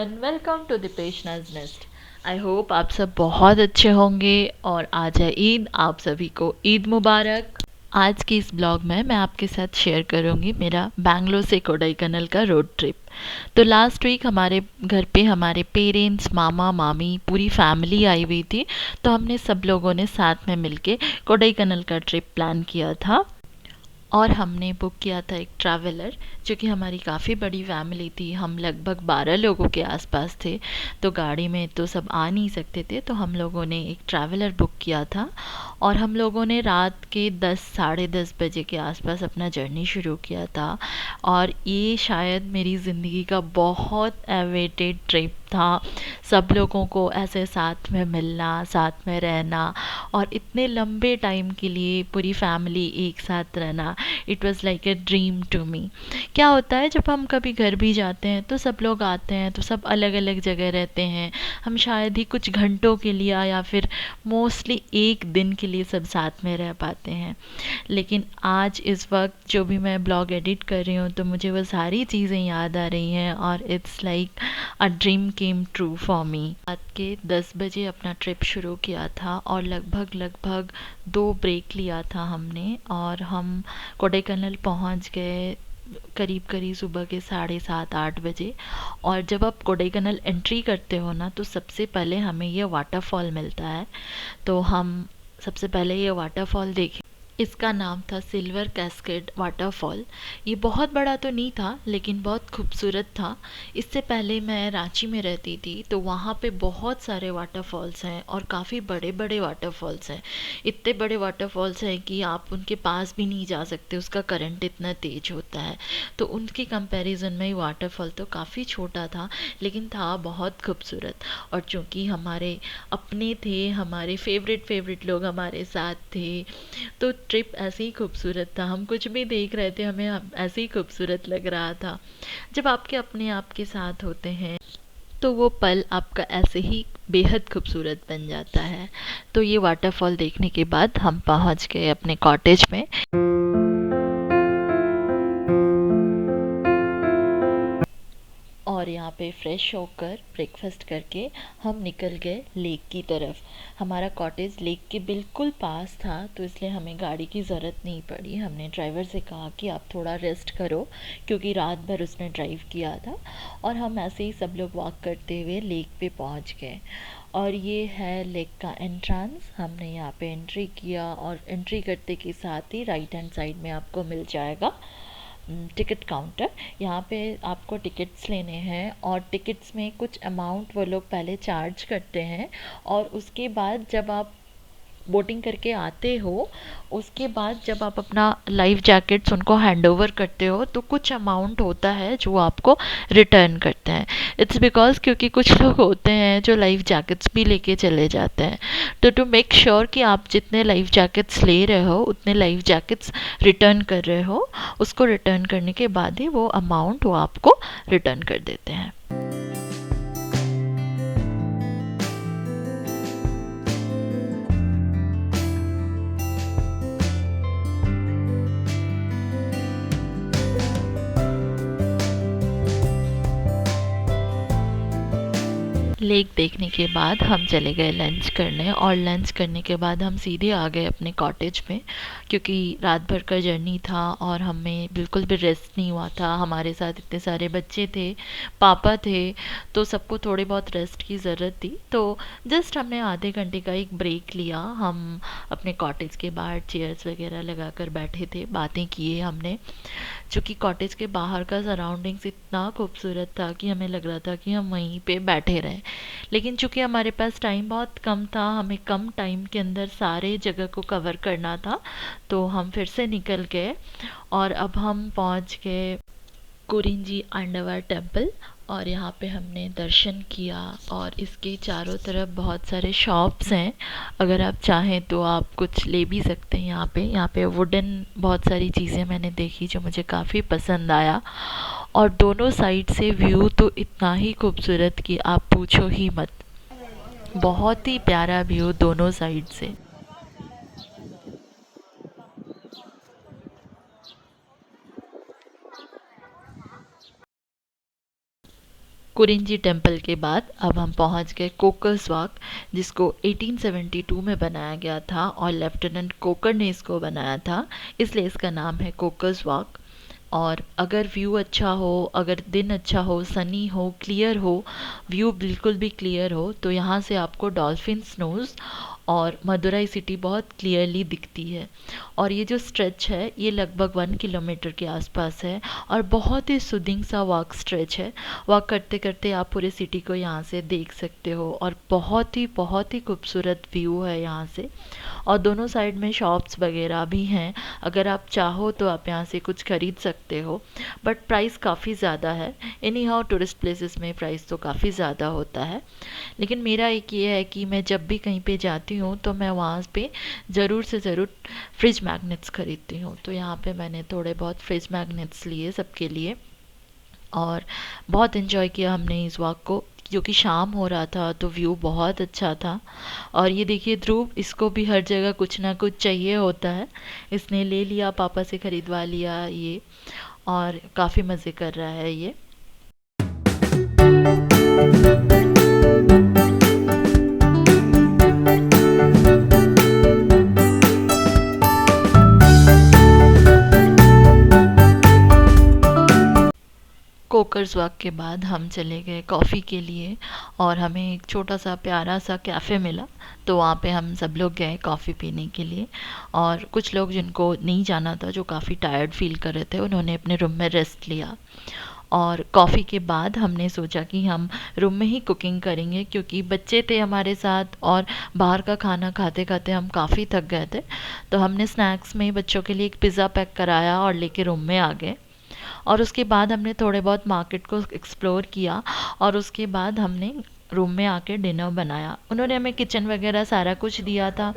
Everyone, welcome to the Pashnaz nest. I hope आप सब बहुत अच्छे होंगे और आज है ईद। आप सभी को ईद मुबारक। आज की इस ब्लॉग में मैं आपके साथ शेयर करूंगी मेरा बैंगलोर से कोडाईकनाल का रोड ट्रिप। तो लास्ट वीक हमारे घर पे हमारे पेरेंट्स, मामा मामी, पूरी फैमिली आई हुई थी। तो हमने सब लोगों ने साथ में मिलके कोडाईकनाल का ट्रिप प्लान किया था और हमने बुक किया था एक ट्रैवलर, जो कि हमारी काफ़ी बड़ी फैमिली थी। हम लगभग 12 लोगों के आसपास थे। तो गाड़ी में तो सब आ नहीं सकते थे, तो हम लोगों ने एक ट्रैवलर बुक किया था और हम लोगों ने रात के 10 साढ़े 10 बजे के आसपास अपना जर्नी शुरू किया था। और ये शायद मेरी ज़िंदगी का बहुत अवेटेड ट्रिप था। सब लोगों को ऐसे साथ में मिलना, साथ में रहना और इतने लंबे टाइम के लिए पूरी फैमिली एक साथ रहना, it was like a dream to me. क्या होता है, जब हम कभी घर भी जाते हैं तो सब लोग आते हैं तो सब अलग अलग जगह रहते हैं। हम शायद ही कुछ घंटों के लिए या फिर मोस्टली एक दिन के लिए सब साथ में रह पाते हैं। लेकिन आज इस वक्त जो भी मैं ब्लॉग एडिट कर रही हूँ तो मुझे वो सारी चीज़ें याद आ रही हैं और it's like a dream came true for me. रात के 10 बजे अपना ट्रिप शुरू किया था और लगभग लगभग 2 ब्रेक लिया था हमने और हम कोडाईकनाल पहुँच गए करीब करीब सुबह के 7:30 8 बजे। और जब आप कोडाईकनाल एंट्री करते हो ना, तो सबसे पहले हमें ये वाटरफॉल मिलता है। तो हम सबसे पहले ये वाटरफॉल देखें। इसका नाम था सिल्वर कैस्केड वाटरफॉल। ये बहुत बड़ा तो नहीं था लेकिन बहुत खूबसूरत था। इससे पहले मैं रांची में रहती थी, तो वहाँ पे बहुत सारे वाटरफॉल्स हैं और काफ़ी बड़े बड़े वाटरफॉल्स हैं। इतने बड़े वाटरफॉल्स हैं कि आप उनके पास भी नहीं जा सकते, उसका करंट इतना तेज होता है। तो उनके कंपैरिजन में ये वाटरफॉल तो काफ़ी छोटा था लेकिन था बहुत खूबसूरत। और चूँकि हमारे अपने थे, हमारे फेवरेट लोग हमारे साथ थे, तो ट्रिप ऐसे ही खूबसूरत था। हम कुछ भी देख रहे थे, हमें ऐसे ही खूबसूरत लग रहा था। जब आपके अपने आप के साथ होते हैं तो वो पल आपका ऐसे ही बेहद खूबसूरत बन जाता है। तो ये वाटरफॉल देखने के बाद हम पहुंच गए अपने कॉटेज में। और यहाँ पे फ्रेश होकर ब्रेकफास्ट करके हम निकल गए लेक की तरफ। हमारा कॉटेज लेक के बिल्कुल पास था, तो इसलिए हमें गाड़ी की ज़रूरत नहीं पड़ी। हमने ड्राइवर से कहा कि आप थोड़ा रेस्ट करो, क्योंकि रात भर उसने ड्राइव किया था। और हम ऐसे ही सब लोग वॉक करते हुए लेक पे पहुँच गए। और ये है लेक का एंट्रेंस। हमने यहाँ पे एंट्री किया और एंट्री करते के साथ ही राइट हैंड साइड में आपको मिल जाएगा टिकट काउंटर। यहाँ पे आपको टिकट्स लेने हैं और टिकट्स में कुछ अमाउंट वो लोग पहले चार्ज करते हैं। और उसके बाद जब आप बोटिंग करके आते हो, उसके बाद जब आप अपना लाइफ जैकेट्स उनको हैंड ओवर करते हो तो कुछ अमाउंट होता है जो आपको रिटर्न करते हैं। इट्स बिकॉज क्योंकि कुछ लोग होते हैं जो लाइफ जैकेट्स भी लेके चले जाते हैं। तो टू मेक श्योर कि आप जितने लाइफ जैकेट्स ले रहे हो उतने लाइफ जैकेट्स रिटर्न कर रहे हो, उसको रिटर्न करने के बाद ही वो अमाउंट वो आपको रिटर्न कर देते हैं। लेक देखने के बाद हम चले गए लंच करने और लंच करने के बाद हम सीधे आ गए अपने कॉटेज में, क्योंकि रात भर का जर्नी था और हमें बिल्कुल भी रेस्ट नहीं हुआ था। हमारे साथ इतने सारे बच्चे थे, पापा थे, तो सबको थोड़ी बहुत रेस्ट की ज़रूरत थी। तो जस्ट हमने आधे घंटे का एक ब्रेक लिया। हम अपने कॉटेज के बाहर चेयर्स वगैरह लगा कर बैठे थे, बातें किए हमने। चूँकि कॉटेज के बाहर का सराउंडिंग्स इतना खूबसूरत था कि हमें लग रहा था कि हम वहीं पे बैठे रहें। लेकिन चूँकि हमारे पास टाइम बहुत कम था, हमें कम टाइम के अंदर सारे जगह को कवर करना था, तो हम फिर से निकल गए। और अब हम पहुंच गए कुरिंजी आंडवा टेम्पल। और यहाँ पे हमने दर्शन किया और इसके चारों तरफ बहुत सारे शॉप्स हैं। अगर आप चाहें तो आप कुछ ले भी सकते हैं। यहाँ पे वुडन बहुत सारी चीज़ें मैंने देखी जो मुझे काफ़ी पसंद आया। और दोनों साइड से व्यू तो इतना ही खूबसूरत कि आप पूछो ही मत। बहुत ही प्यारा व्यू दोनों साइड से। कुरिंजी टेम्पल के बाद अब हम पहुंच गए कोकर्स वॉक, जिसको 1872 में बनाया गया था और लेफ्टिनेंट कोकर ने इसको बनाया था, इसलिए इसका नाम है कोकर्स वॉक। और अगर व्यू अच्छा हो, अगर दिन अच्छा हो, सनी हो, क्लियर हो, व्यू बिल्कुल भी क्लियर हो, तो यहाँ से आपको डॉल्फिन स्नोज और मदुरई सिटी बहुत क्लियरली दिखती है। और ये जो स्ट्रेच है ये लगभग 1 किलोमीटर के आसपास है और बहुत ही सुदिंग सा वॉक स्ट्रेच है। वॉक करते करते आप पूरे सिटी को यहाँ से देख सकते हो और बहुत ही खूबसूरत व्यू है यहाँ से। और दोनों साइड में शॉप्स वगैरह भी हैं, अगर आप चाहो तो आप यहाँ से कुछ खरीद सकते हो, बट प्राइस काफ़ी ज़्यादा है। एनी हाउ टूरिस्ट प्लेसेस में प्राइस तो काफ़ी ज़्यादा होता है, लेकिन मेरा एक ये है कि मैं जब भी कहीं पे जाती हूँ तो मैं वहाँ पे ज़रूर से ज़रूर फ्रिज मैग्नेट्स खरीदती हूँ। तो यहाँ पे मैंने थोड़े बहुत फ्रिज मैग्नेट्स लिए सबके लिए और बहुत इन्जॉय किया हमने इस वॉक को, क्योंकि शाम हो रहा था तो व्यू बहुत अच्छा था। और ये देखिए ध्रुव, इसको भी हर जगह कुछ ना कुछ चाहिए होता है, इसने ले लिया, पापा से ख़रीदवा लिया ये, और काफ़ी मज़े कर रहा है ये। कोकर्स वॉक के बाद हम चले गए कॉफ़ी के लिए और हमें एक छोटा सा प्यारा सा कैफ़े मिला, तो वहाँ पे हम सब लोग गए कॉफ़ी पीने के लिए। और कुछ लोग जिनको नहीं जाना था, जो काफ़ी टायर्ड फील कर रहे थे, उन्होंने अपने रूम में रेस्ट लिया। और कॉफ़ी के बाद हमने सोचा कि हम रूम में ही कुकिंग करेंगे, क्योंकि बच्चे थे हमारे साथ और बाहर का खाना खाते खाते हम काफ़ी थक गए थे। तो हमने स्नैक्स में बच्चों के लिए एक पिज़्ज़ा पैक कराया और लेके रूम में आ गए। और उसके बाद हमने थोड़े बहुत मार्केट को एक्सप्लोर किया और उसके बाद हमने रूम में आके डिनर बनाया। उन्होंने हमें किचन वगैरह सारा कुछ दिया था।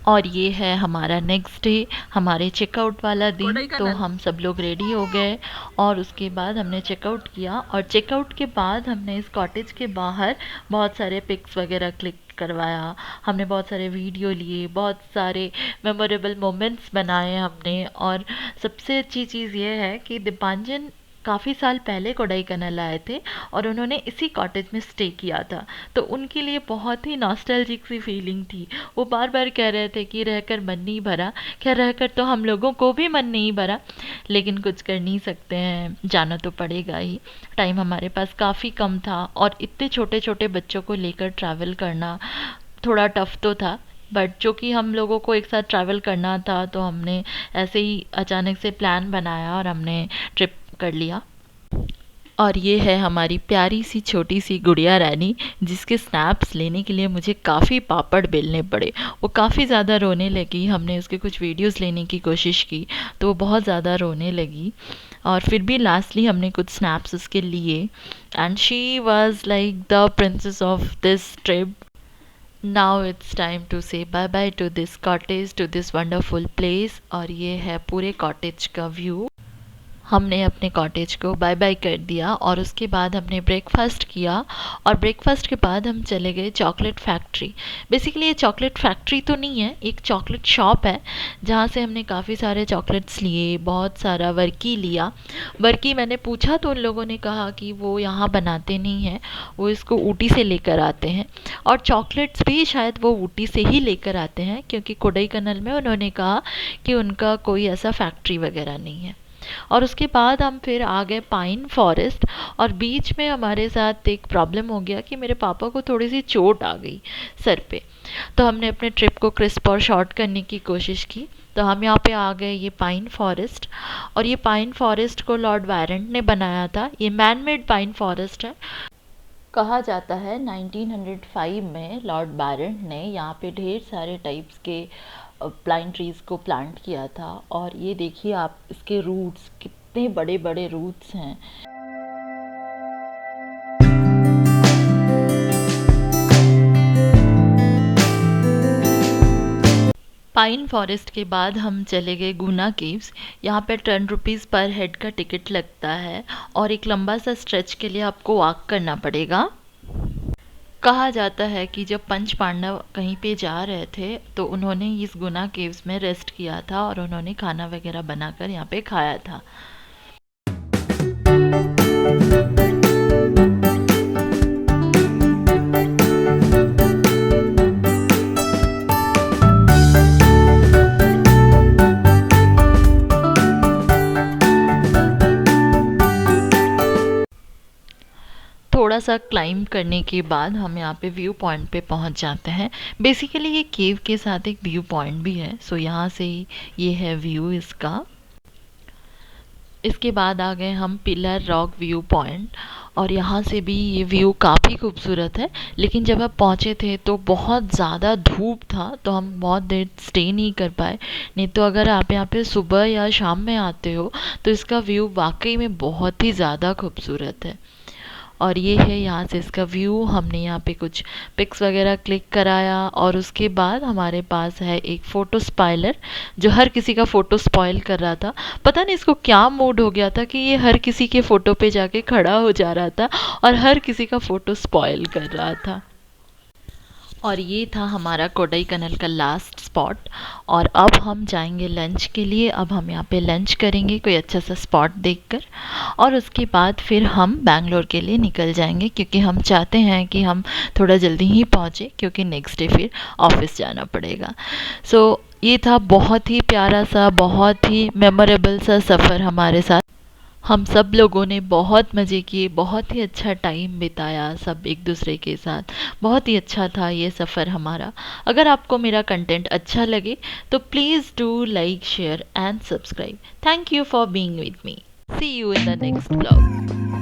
और ये है हमारा नेक्स्ट डे, हमारे चेकआउट वाला दिन। तो हम सब लोग रेडी हो गए और उसके बाद हमने चेकआउट किया और चेकआउट के बाद हमने इस कॉटेज के बाहर बहुत सारे पिक्स वगैरह क्लिक करवाया, हमने बहुत सारे वीडियो लिए, बहुत सारे मेमोरेबल मोमेंट्स बनाए हमने। और सबसे अच्छी चीज़ ये है कि दीपांजन काफ़ी साल पहले कोडाईकनाल आए थे और उन्होंने इसी कॉटेज में स्टे किया था, तो उनके लिए बहुत ही नॉस्टैल्जिक सी फीलिंग थी। वो बार बार कह रहे थे कि रहकर मन नहीं भरा। खैर रहकर तो हम लोगों को भी मन नहीं भरा, लेकिन कुछ कर नहीं सकते हैं, जाना तो पड़ेगा ही। टाइम हमारे पास काफ़ी कम था और इतने छोटे छोटे बच्चों को लेकर ट्रैवल करना थोड़ा टफ तो था, बट जो कि हम लोगों को एक साथ ट्रैवल करना था, तो हमने ऐसे ही अचानक से प्लान बनाया और हमने ट्रिप कर लिया। और ये है हमारी प्यारी सी छोटी सी गुड़िया रानी, जिसके स्नैप्स लेने के लिए मुझे काफ़ी पापड़ बेलने पड़े। वो काफ़ी ज़्यादा रोने लगी, हमने उसके कुछ वीडियोस लेने की कोशिश की तो वो बहुत ज़्यादा रोने लगी, और फिर भी लास्टली हमने कुछ स्नैप्स उसके लिए। And she was like the princess of this trip. Now it's time to say bye bye to this cottage, to this wonderful place. और ये है पूरे कॉटेज का व्यू। हमने अपने कॉटेज को बाय बाय कर दिया और उसके बाद हमने ब्रेकफास्ट किया और ब्रेकफास्ट के बाद हम चले गए चॉकलेट फैक्ट्री। बेसिकली ये चॉकलेट फैक्ट्री तो नहीं है, एक चॉकलेट शॉप है जहाँ से हमने काफ़ी सारे चॉकलेट्स लिए, बहुत सारा वर्की लिया। वर्की मैंने पूछा तो उन लोगों ने कहा कि वो यहाँ बनाते नहीं हैं, वो इसको ऊटी से लेकर आते हैं, और चॉकलेट्स भी शायद वो ऊटी से ही लेकर आते हैं, क्योंकि कोडाईकनाल में उन्होंने कहा कि उनका कोई ऐसा फैक्ट्री वगैरह नहीं है। और उसके बाद हम फिर आ गए पाइन फॉरेस्ट, और बीच में हमारे साथ एक प्रॉब्लम हो गया कि मेरे पापा को थोड़ी सी चोट आ गई सर पे। तो हमने अपने ट्रिप को क्रिस्प और शॉर्ट करने की कोशिश की, तो हम यहाँ पे आ गए ये पाइन फॉरेस्ट। और ये पाइन फॉरेस्ट को लॉर्ड वायरेंट ने बनाया था, ये मैन मेड पाइन फॉरेस्ट है। कहा जाता है 1905 में लॉर्ड बायरन ने यहाँ पे ढेर सारे टाइप्स के प्लाइन ट्रीज़ को प्लांट किया था। और ये देखिए आप, इसके रूट्स कितने बड़े बड़े रूट्स हैं। पाइन फॉरेस्ट के बाद हम चले गए गुना केव्स। यहाँ पे 10 रुपीज़ पर हेड का टिकट लगता है और एक लंबा सा स्ट्रेच के लिए आपको वॉक करना पड़ेगा। कहा जाता है कि जब पंच पांडव कहीं पे जा रहे थे तो उन्होंने इस गुना केव्स में रेस्ट किया था और उन्होंने खाना वगैरह बनाकर यहाँ पे खाया था। सा क्लाइंब करने के बाद हम यहाँ पे व्यू पॉइंट पे पहुँच जाते हैं। बेसिकली ये केव के साथ एक व्यू पॉइंट भी है, सो यहाँ से ये है व्यू इसका। इसके बाद आ गए हम पिलर रॉक व्यू पॉइंट, और यहाँ से भी ये व्यू काफ़ी खूबसूरत है। लेकिन जब हम पहुँचे थे तो बहुत ज़्यादा धूप था, तो हम बहुत देर स्टे नहीं कर पाए। नहीं तो अगर आप यहाँ पे सुबह या शाम में आते हो तो इसका व्यू वाकई में बहुत ही ज़्यादा खूबसूरत है। और ये है यहाँ से इसका व्यू। हमने यहाँ पे कुछ पिक्स वगैरह क्लिक कराया, और उसके बाद हमारे पास है एक फ़ोटो स्पॉइलर जो हर किसी का फ़ोटो स्पॉइल कर रहा था। पता नहीं इसको क्या मूड हो गया था कि ये हर किसी के फ़ोटो पे जाके खड़ा हो जा रहा था और हर किसी का फ़ोटो स्पॉइल कर रहा था। और ये था हमारा कोडाईकनाल का लास्ट स्पॉट। और अब हम जाएंगे लंच के लिए। अब हम यहाँ पे लंच करेंगे कोई अच्छा सा स्पॉट देखकर, और उसके बाद फिर हम बैंगलोर के लिए निकल जाएंगे, क्योंकि हम चाहते हैं कि हम थोड़ा जल्दी ही पहुँचे, क्योंकि नेक्स्ट डे फिर ऑफिस जाना पड़ेगा। सो ये था बहुत ही प्यारा सा, बहुत ही मेमोरेबल सा सफ़र हमारे साथ। हम सब लोगों ने बहुत मज़े किए, बहुत ही अच्छा टाइम बिताया सब एक दूसरे के साथ। बहुत ही अच्छा था ये सफ़र हमारा। अगर आपको मेरा कंटेंट अच्छा लगे तो please do like, share and subscribe. Thank you for being with me. See you in the next blog.